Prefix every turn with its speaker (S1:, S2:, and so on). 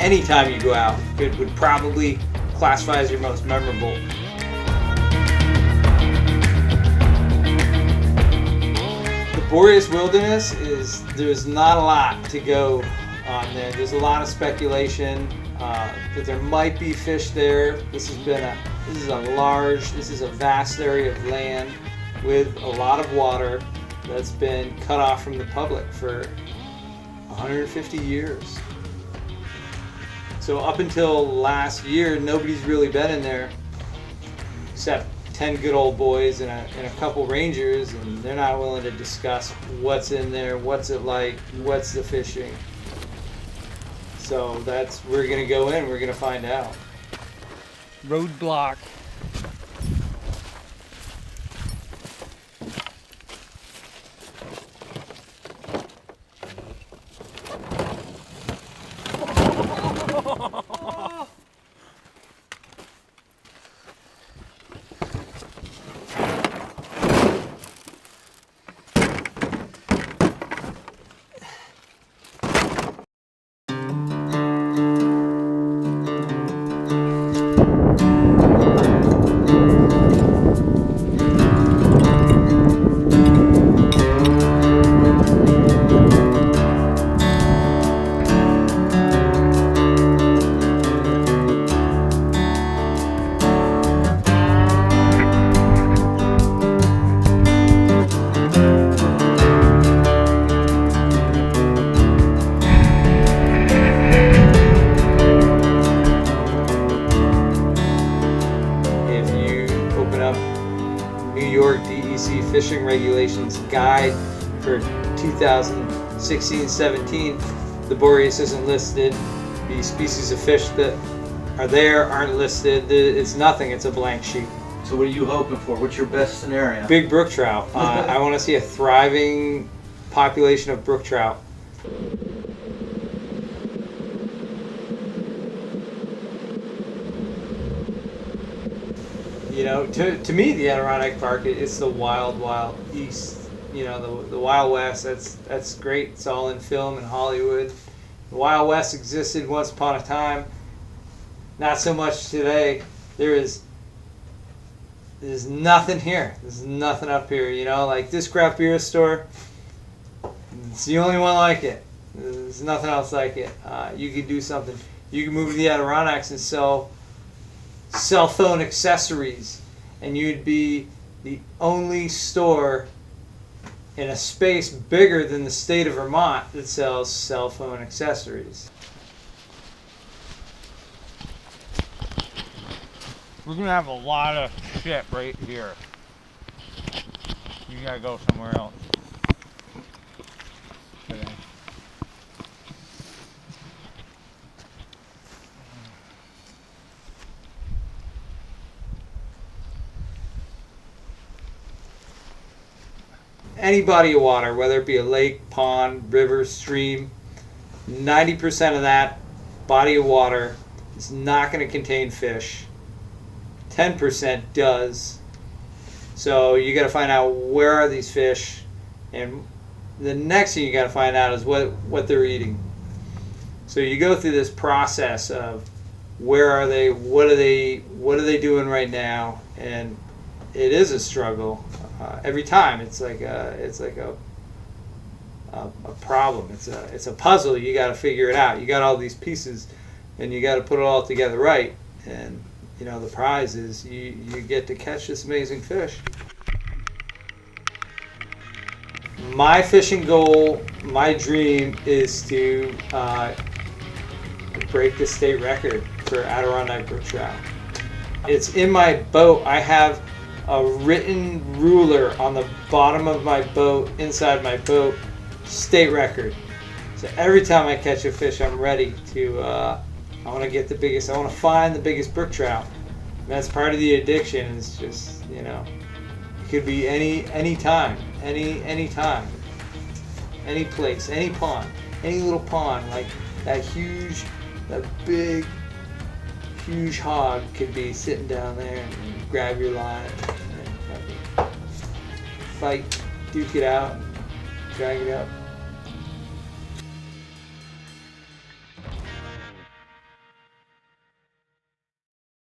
S1: anytime you go out, it would probably classify as your most memorable. The Boreas Wilderness there's not a lot to go on there. There's a lot of speculation that there might be fish there. This is a vast area of land with a lot of water that's been cut off from the public for 150 years. So up until last year, nobody's really been in there except 10 good old boys and a couple rangers, and they're not willing to discuss what's in there, what's it like, what's the fishing. So we're gonna go in, we're gonna find out.
S2: Roadblock.
S1: Fishing Regulations Guide for 2016-17, the Boreas isn't listed. The species of fish that are there aren't listed. It's nothing. It's a blank sheet.
S3: So what are you hoping for? What's your best scenario?
S1: Big brook trout. I want to see a thriving population of brook trout. You know, to me, the Adirondack Park, it's the wild east. You know, the Wild West. That's great. It's all in film and Hollywood. The Wild West existed once upon a time. Not so much today. There's nothing here. There's nothing up here. You know, like this craft beer store. It's the only one like it. There's nothing else like it. You could do something. You can move to the Adirondacks and sell cell phone accessories, and you'd be the only store in a space bigger than the state of Vermont that sells cell phone accessories.
S2: We're gonna have a lot of shit right here. You gotta go somewhere else today.
S1: Any body of water, whether it be a lake, pond, river, stream, 90% of that body of water is not going to contain fish. 10% does. So you got to find out where are these fish, and the next thing you got to find out is what they're eating. So you go through this process of where are they, what are they doing right now, and it is a struggle. Every time it's like a problem. It's a puzzle. You got to figure it out. You got all these pieces, and you got to put it all together right. And you know, the prize is you get to catch this amazing fish. My fishing goal, my dream, is to break the state record for Adirondack brook trout. It's in my boat. I have a written ruler on the bottom of my boat, inside my boat, state record. So every time I catch a fish, I'm ready to, I want to get the biggest, I want to find the biggest brook trout. And that's part of the addiction. It's just, you know, it could be any time, any time, any place, any pond, any little pond, like that big, huge hog could be sitting down there and grab your line and fight, duke it out, drag it up.